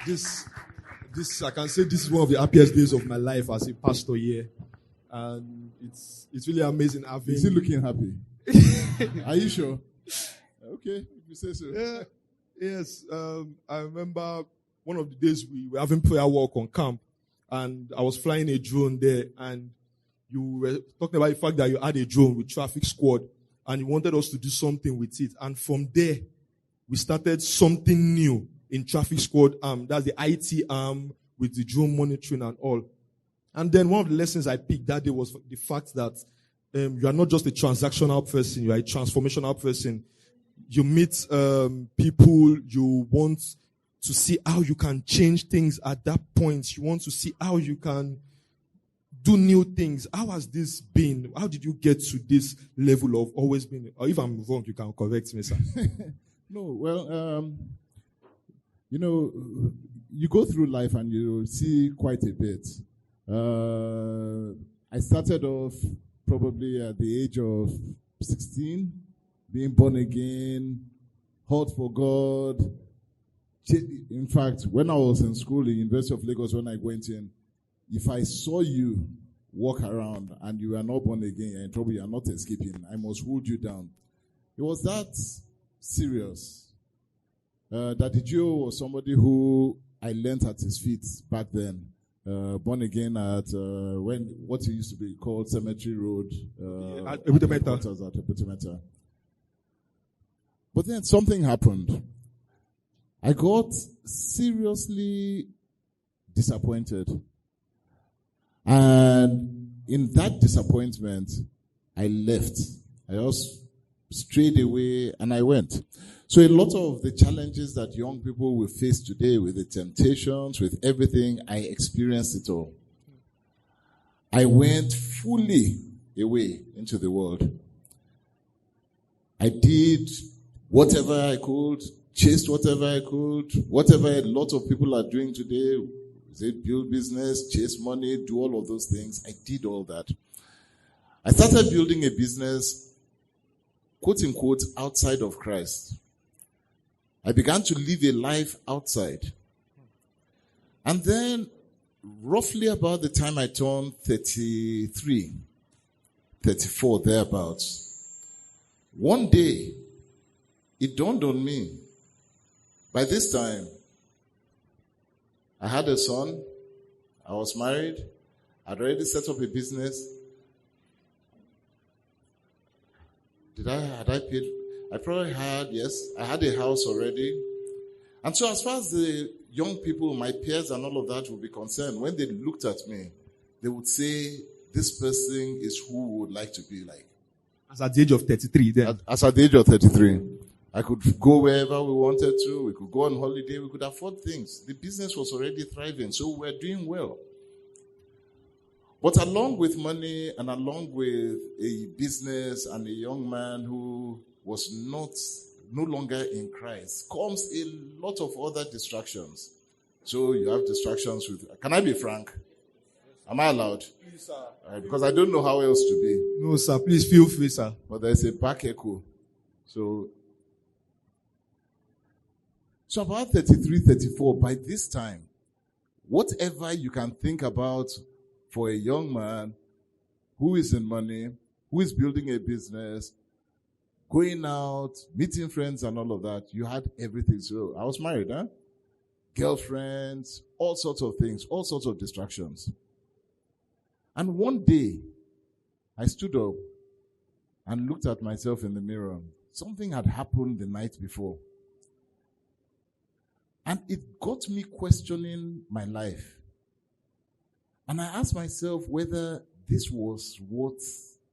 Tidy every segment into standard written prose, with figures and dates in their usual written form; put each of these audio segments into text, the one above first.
This I can say this is one of the happiest days of my life as a pastor here, and it's really amazing having. Is he looking happy? Are you sure? Okay, if you say so. Yeah, yes. I remember one of the days we were having prayer walk on camp, and I was flying a drone there, and you were talking about the fact that you had a drone with traffic squad, and you wanted us to do something with it, and from there we started something new in traffic squad arm. That's the IT arm with the drone monitoring and all. And then one of the lessons I picked that day was the fact that you are not just a transactional person, you are a transformational person. You meet people, you want to see how you can change things at that point. You want to see how you can do new things. How has this been? How did you get to this level of always being? Or if I'm wrong, you can correct me, sir. No, well, you go through life and you see quite a bit. I started off probably at the age of 16, being born again, hot for God. In fact, when I was in school in University of Lagos, when I went in, if I saw you walk around and you are not born again, you're in trouble, you are not escaping, I must hold you down. It was that serious. Daddy Joe was somebody who I learned at his feet back then. Born again at what it used to be called Cemetery Road. At Ebutemeta. But then something happened. I got seriously disappointed. And in that disappointment, I left. I just strayed away and I went. So a lot of the challenges that young people will face today with the temptations, with everything, I experienced it all. I went fully away into the world. I did whatever I could, chased whatever I could, whatever a lot of people are doing today. They build business, chase money, do all of those things. I did all that. I started building a business, quote unquote, outside of Christ. I began to live a life outside. And then, roughly about the time I turned 33, 34, thereabouts, one day, it dawned on me. By this time, I had a son, I was married, I'd already set up a business. Had I paid? I probably had, yes. I had a house already. And so as far as the young people, my peers and all of that would be concerned, when they looked at me, they would say, this person is who we would like to be like. As at the age of 33 then? As at the age of 33. I could go wherever we wanted to. We could go on holiday. We could afford things. The business was already thriving, so we were doing well. But along with money and along with a business and a young man who was no longer in Christ, comes a lot of other distractions. So you have distractions with... Can I be frank? Am I allowed? Please, sir. Because I don't know how else to be. No, sir. Please feel free, sir. But there's a back echo. So about 33, 34, by this time, whatever you can think about for a young man who is in money, who is building a business, going out, meeting friends and all of that, you had everything. So I was married, girlfriends, all sorts of things, all sorts of distractions. And one day, I stood up and looked at myself in the mirror. Something had happened the night before. And it got me questioning my life. And I asked myself whether this was what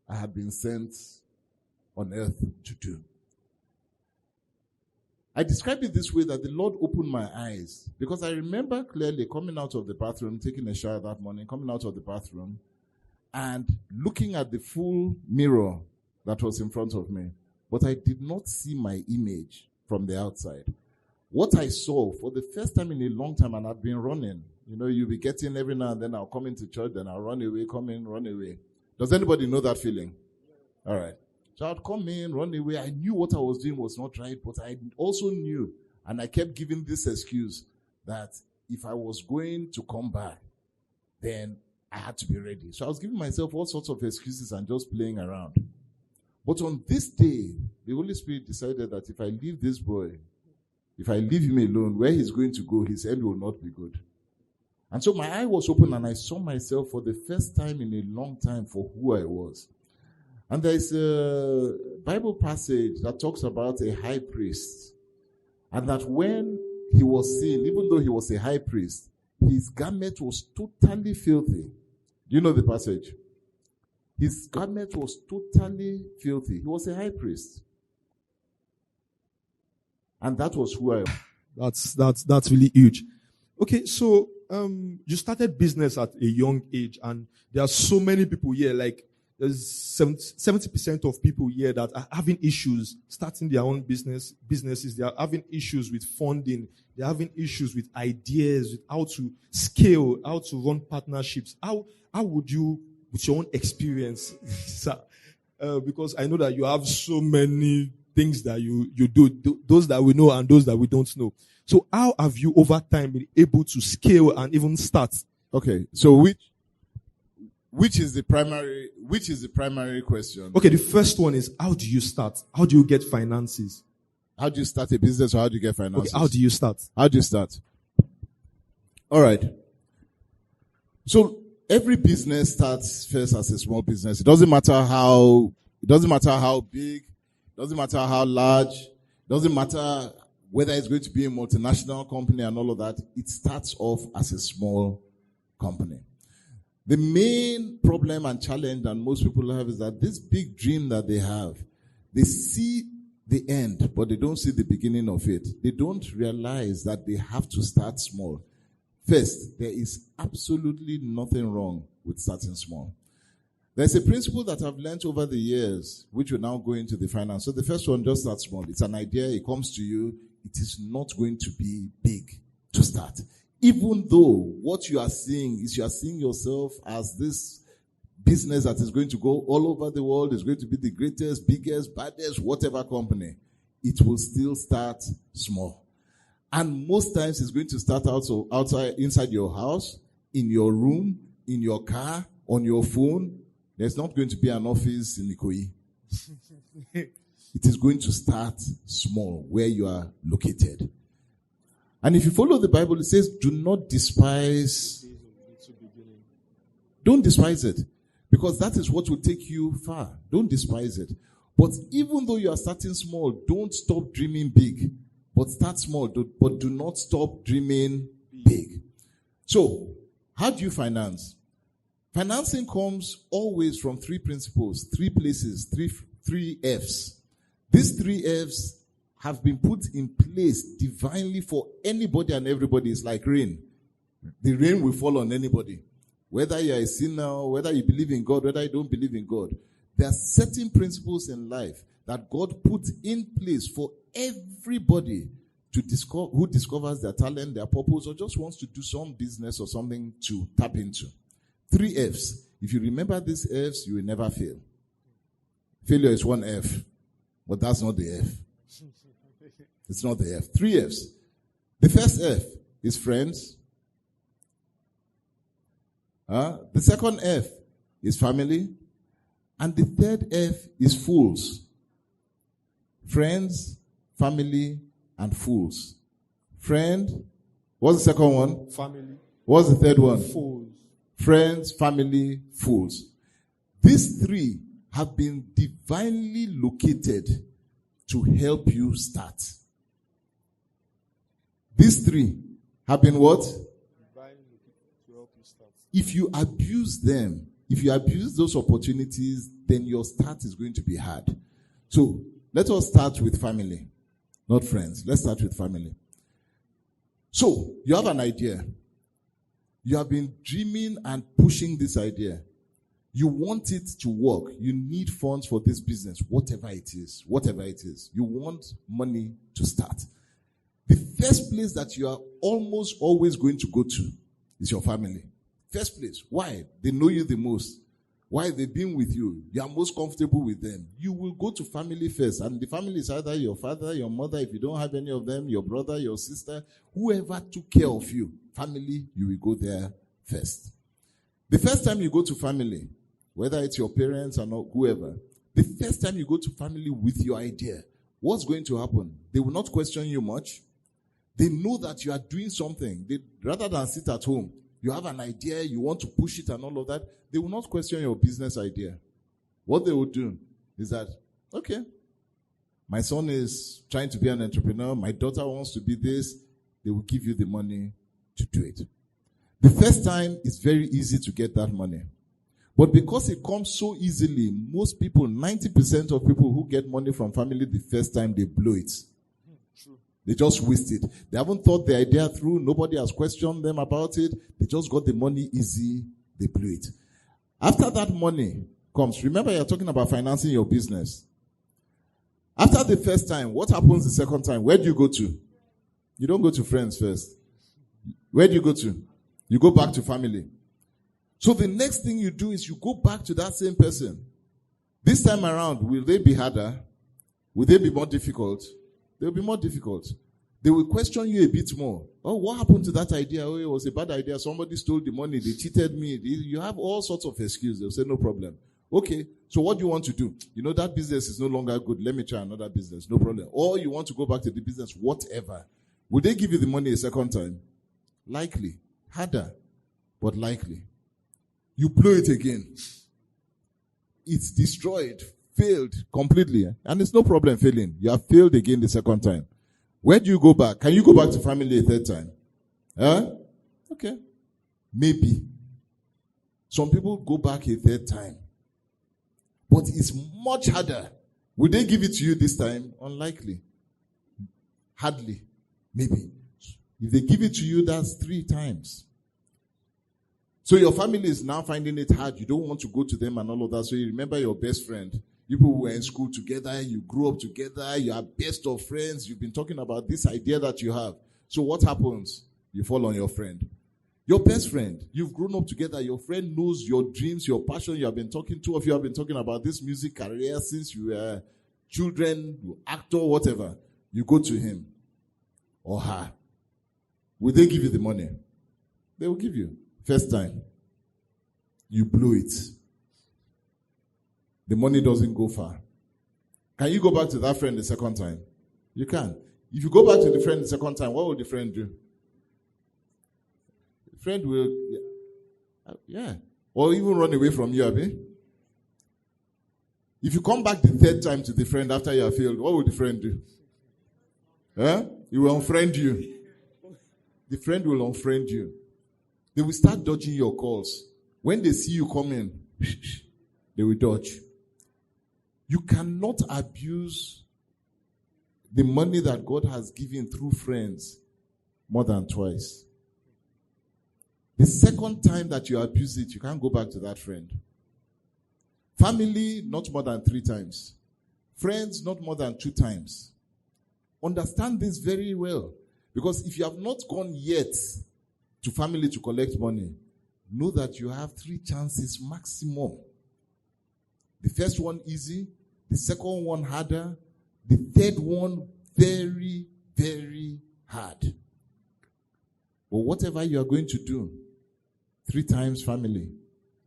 I had been sent on earth to do. I describe it this way, that the Lord opened my eyes. Because I remember clearly coming out of the bathroom, taking a shower that morning, coming out of the bathroom, and looking at the full mirror that was in front of me. But I did not see my image from the outside. What I saw for the first time in a long time, and I've been running. You know, you'll be getting every now and then, I'll come into church, then I'll run away, come in, run away. Does anybody know that feeling? All right. So I'd come in, run away. I knew what I was doing was not right, but I also knew, and I kept giving this excuse, that if I was going to come back, then I had to be ready. So I was giving myself all sorts of excuses and just playing around. But on this day, the Holy Spirit decided that if I leave this boy, if I leave him alone, where he's going to go, his end will not be good. And so my eye was open and I saw myself for the first time in a long time for who I was. And there is a Bible passage that talks about a high priest. And that when he was seen, even though he was a high priest, his garment was totally filthy. Do you know the passage? His garment was totally filthy. He was a high priest. And that was who I am. That's really huge. Okay, so you started business at a young age, and there are so many people here, like there's 70% of people here that are having issues starting their own businesses. They are having issues with funding. They're having issues with ideas, with how to scale, how to run partnerships. How would you, with your own experience, because I know that you have so many things that you do, those that we know and those that we don't know. So how have you over time been able to scale and even start? Okay, so which is the primary question? Okay, the first one is, how do you start? How do you get finances? How do you start a business, or how do you get finances? Okay, how do you start? How do you start? All right. So every business starts first as a small business. It doesn't matter how big, it doesn't matter how large, it doesn't matter whether it's going to be a multinational company and all of that. It starts off as a small company. The main problem and challenge that most people have is that this big dream that they have, they see the end, but they don't see the beginning of it. They don't realize that they have to start small. First, there is absolutely nothing wrong with starting small. There's a principle that I've learned over the years, which will now go into the finance. So the first one, just start small. It's an idea, it comes to you. It is not going to be big to start. Even though what you are seeing is you are seeing yourself as this business that is going to go all over the world, is going to be the greatest, biggest, baddest, whatever company, it will still start small. And most times it's going to start outside, inside your house, in your room, in your car, on your phone. There's not going to be an office in Ikoyi. It is going to start small, where you are located. And if you follow the Bible, it says, do not despise. Don't despise it. Because that is what will take you far. Don't despise it. But even though you are starting small, don't stop dreaming big. But start small, but do not stop dreaming big. So, how do you finance? Financing comes always from three principles, three places, three F's. These three F's have been put in place divinely for anybody and everybody. It's like rain. The rain will fall on anybody. Whether you are a sinner, whether you believe in God, whether you don't believe in God. There are certain principles in life that God put in place for everybody to discover, who discovers their talent, their purpose, or just wants to do some business or something to tap into. Three F's. If you remember these F's, you will never fail. Failure is one F, but that's not the F. It's not the F. Three F's. The first F is friends. The second F is family. And the third F is fools. Friends, family, and fools. Friend. What's the second one? Family. What's the third one? Fools. Friends, family, fools. These three have been divinely located to help you start. These three have been what? Divinely located to help you start. If you abuse them, if you abuse those opportunities, then your start is going to be hard. So, let us start with family, not friends. Let's start with family. So, you have an idea. You have been dreaming and pushing this idea. You want it to work. You need funds for this business, whatever it is. Whatever it is. You want money to start. The first place that you are almost always going to go to is your family. First place. Why? They know you the most. Why? They've been with you. You are most comfortable with them. You will go to family first. And the family is either your father, your mother, if you don't have any of them, your brother, your sister, whoever took care of you. Family, you will go there first. The first time you go to family, whether it's your parents or not, whoever, the first time you go to family with your idea, what's going to happen? They will not question you much. They know that you are doing something. Rather than sit at home, you have an idea, you want to push it and all of that, they will not question your business idea. What they will do is that, okay, my son is trying to be an entrepreneur, my daughter wants to be this, they will give you the money to do it. The first time, it's very easy to get that money. But because it comes so easily, most people, 90% of people who get money from family the first time, they blow it. True. They just waste it. They haven't thought the idea through. Nobody has questioned them about it. They just got the money easy. They blew it. After that money comes, remember you're talking about financing your business. After the first time, what happens the second time? Where do you go to? You don't go to friends first. Where do you go to? You go back to family. So the next thing you do is you go back to that same person. This time around, will they be harder? Will they be more difficult? They will be more difficult. They will question you a bit more. Oh, what happened to that idea? Oh, it was a bad idea. Somebody stole the money. They cheated me. You have all sorts of excuses. They'll say, no problem. Okay, so what do you want to do? You know, that business is no longer good. Let me try another business. No problem. Or you want to go back to the business, whatever. Will they give you the money a second time? Likely. Harder, but likely. You blow it again. It's destroyed, failed completely. And it's no problem failing. You have failed again the second time. Where do you go back? Can you go back to family a third time? Huh? Okay. Maybe. Some people go back a third time. But it's much harder. Will they give it to you this time? Unlikely. Hardly. Maybe. If they give it to you, that's 3 times. So your family is now finding it hard. You don't want to go to them and all of that. So you remember your best friend. You people were in school together. You grew up together. You are best of friends. You've been talking about this idea that you have. So what happens? You fall on your friend. Your best friend. You've grown up together. Your friend knows your dreams, your passion. You have been talking, 2 of you have been talking about this music career since you were children, actor, whatever. You go to him or her. Will they give you the money? They will give you. First time, you blew it. The money doesn't go far. Can you go back to that friend the second time? You can. If you go back to the friend the second time, what will the friend do? The friend will, yeah. Or even run away from you, Abi. If you come back the third time to the friend after you have failed, what will the friend do? Huh? He will unfriend you. The friend will unfriend you. They will start dodging your calls. When they see you coming, they will dodge. You cannot abuse the money that God has given through friends more than twice. The second time that you abuse it, you can't go back to that friend. Family, not more than 3 times. Friends, not more than 2 times. Understand this very well. Because if you have not gone yet to family to collect money, know that you have 3 chances maximum. The first one easy, the second one harder, the third one very, very hard. But whatever you are going to do, 3 times family.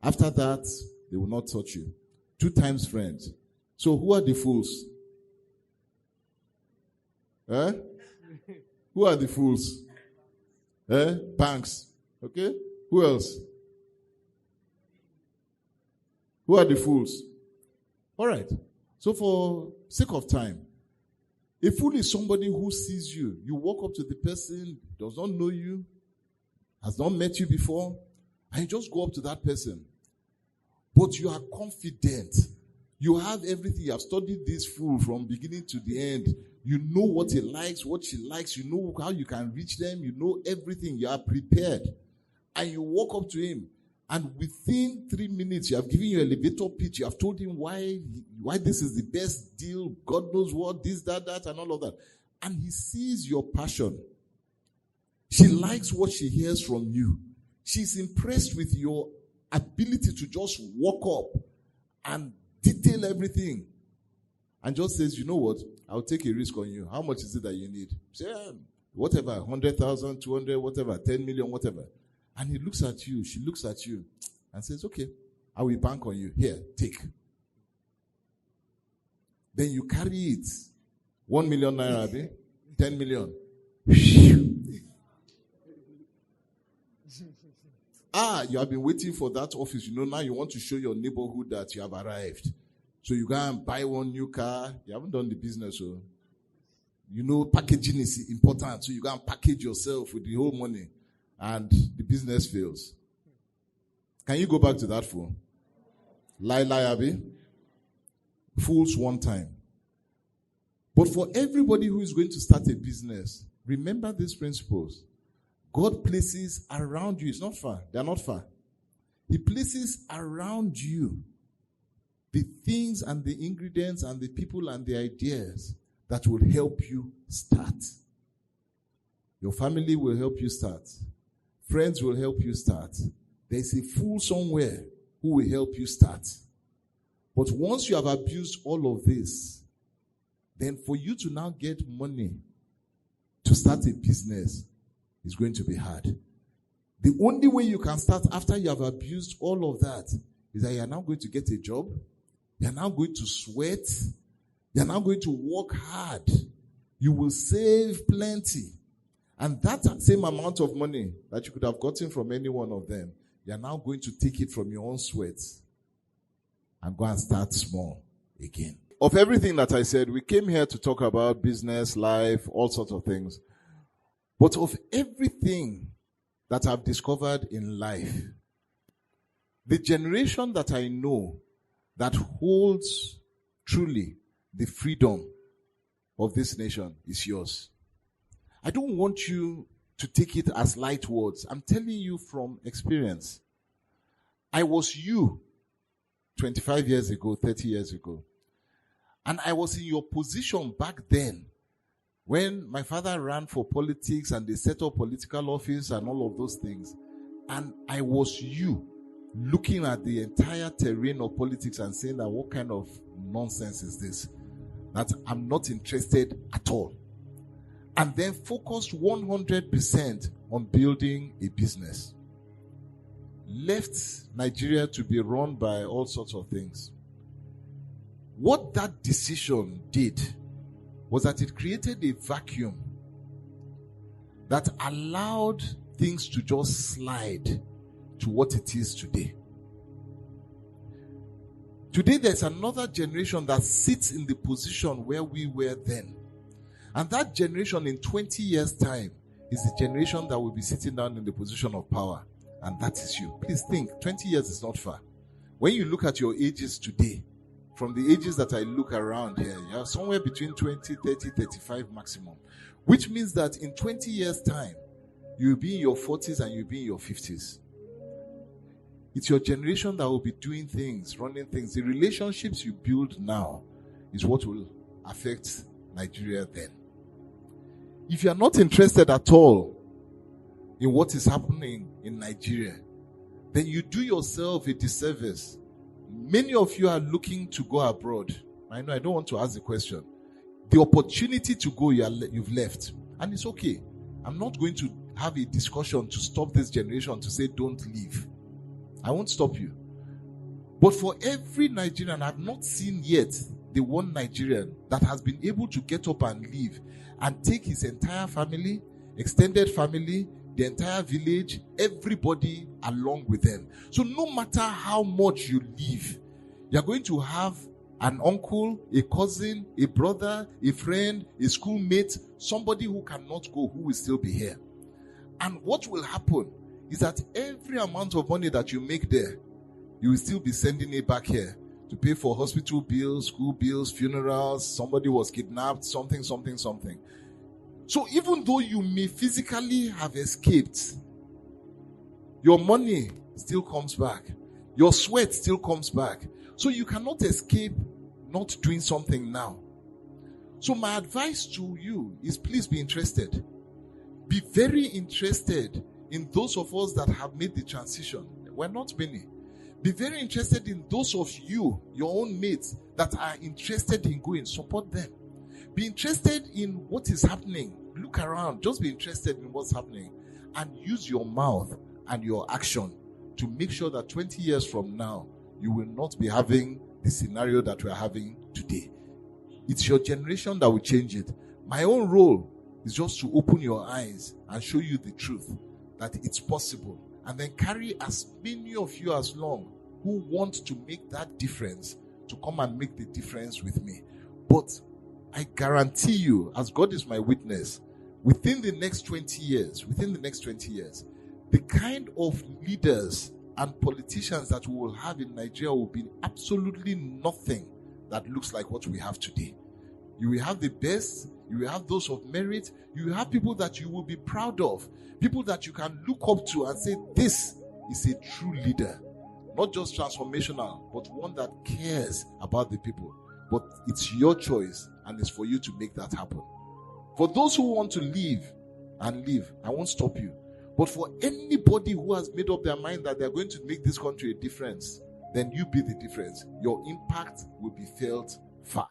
After that, they will not touch you. 2 times friends. So who are the fools? Eh? Who are the fools? Banks. Okay? Who else? Who are the fools? All right. So for sake of time, a fool is somebody who sees you. You walk up to the person, does not know you, has not met you before, and you just go up to that person. But you are confident. You have everything. You have studied this fool from beginning to the end. You know what he likes, what she likes. You know how you can reach them. You know everything. You are prepared. And you walk up to him. And within 3 minutes, you have given your elevator pitch. You have told him why this is the best deal. God knows what, this, that, and all of that. And he sees your passion. She likes what she hears from you. She's impressed with your ability to just walk up and detail everything and just says, you know what, I'll take a risk on you. How much is it that you need? Say, whatever, 100,000, 200, whatever, 10 million, whatever. And he looks at you, she looks at you and says, okay, I will bank on you. Here, take. Then you carry it. 1 million naira, 10 million. You have been waiting for that office. Now you want to show your neighborhood that you have arrived. So you go and buy one new car. You haven't done the business. So packaging is important. So you go and package yourself with the whole money. And the business fails. Can you go back to that fool? Lie, Abi. Fools one time. But for everybody who is going to start a business, remember these principles. God places around you. It's not far. They're not far. He places around you the things and the ingredients and the people and the ideas that will help you start. Your family will help you start. Friends will help you start. There's a fool somewhere who will help you start. But once you have abused all of this, then for you to now get money to start a business is going to be hard. The only way you can start after you have abused all of that is that you are now going to get a job. You are now going to sweat. You are now going to work hard. You will save plenty. And that same amount of money that you could have gotten from any one of them, you are now going to take it from your own sweat and go and start small again. Of everything that I said, we came here to talk about business, life, all sorts of things. But of everything that I've discovered in life, the generation that I know that holds truly the freedom of this nation is yours. I don't want you to take it as light words. I'm telling you from experience. I was you 25 years ago, 30 years ago. And I was in your position back then when my father ran for politics and they set up political office and all of those things. And I was you looking at the entire terrain of politics and saying that what kind of nonsense is this? That I'm not interested at all. And then focused 100% on building a business. Left Nigeria to be run by all sorts of things. What that decision did was that it created a vacuum that allowed things to just slide to what it is today. Today there's another generation that sits in the position where we were then. And that generation in 20 years' time is the generation that will be sitting down in the position of power. And that is you. Please think, 20 years is not far. When you look at your ages today, from the ages that I look around here, you are somewhere between 20, 30, 35 maximum. Which means that in 20 years' time, you'll be in your 40s and you'll be in your 50s. It's your generation that will be doing things, running things. The relationships you build now is what will affect Nigeria then. If you are not interested at all in what is happening in Nigeria, then you do yourself a disservice. Many of you are looking to go abroad. I know I don't want to ask the question. The opportunity to go, you've left. And it's okay. I'm not going to have a discussion to stop this generation to say don't leave. I won't stop you. But for every Nigerian, I've not seen yet the one Nigerian that has been able to get up and leave and take his entire family, extended family, the entire village, everybody along with them. So no matter how much you leave, you're going to have an uncle, a cousin, a brother, a friend, a schoolmate, somebody who cannot go, who will still be here. And what will happen is that every amount of money that you make there, you will still be sending it back here to pay for hospital bills, school bills, funerals, somebody was kidnapped, something. So even though you may physically have escaped, your money still comes back. Your sweat still comes back. So you cannot escape not doing something now. So my advice to you is please be interested. Be very interested in those of us that have made the transition. We're not many. Be very interested in those of you, your own mates, that are interested in going. Support them. Be interested in what is happening. Look around. Just be interested in what's happening. And use your mouth and your action to make sure that 20 years from now, you will not be having the scenario that we're having today. It's your generation that will change it. My own role is just to open your eyes and show you the truth, that it's possible. And then carry as many of you as long who want to make that difference to come and make the difference with me. But I guarantee you, as God is my witness, within the next 20 years, the kind of leaders and politicians that we will have in Nigeria will be absolutely nothing that looks like what we have today. You will have the best, you will have those of merit, you will have people that you will be proud of, people that you can look up to and say, this is a true leader. Not just transformational, but one that cares about the people. But it's your choice, and it's for you to make that happen. For those who want to leave, I won't stop you. But for anybody who has made up their mind that they're going to make this country a difference, then you be the difference. Your impact will be felt far.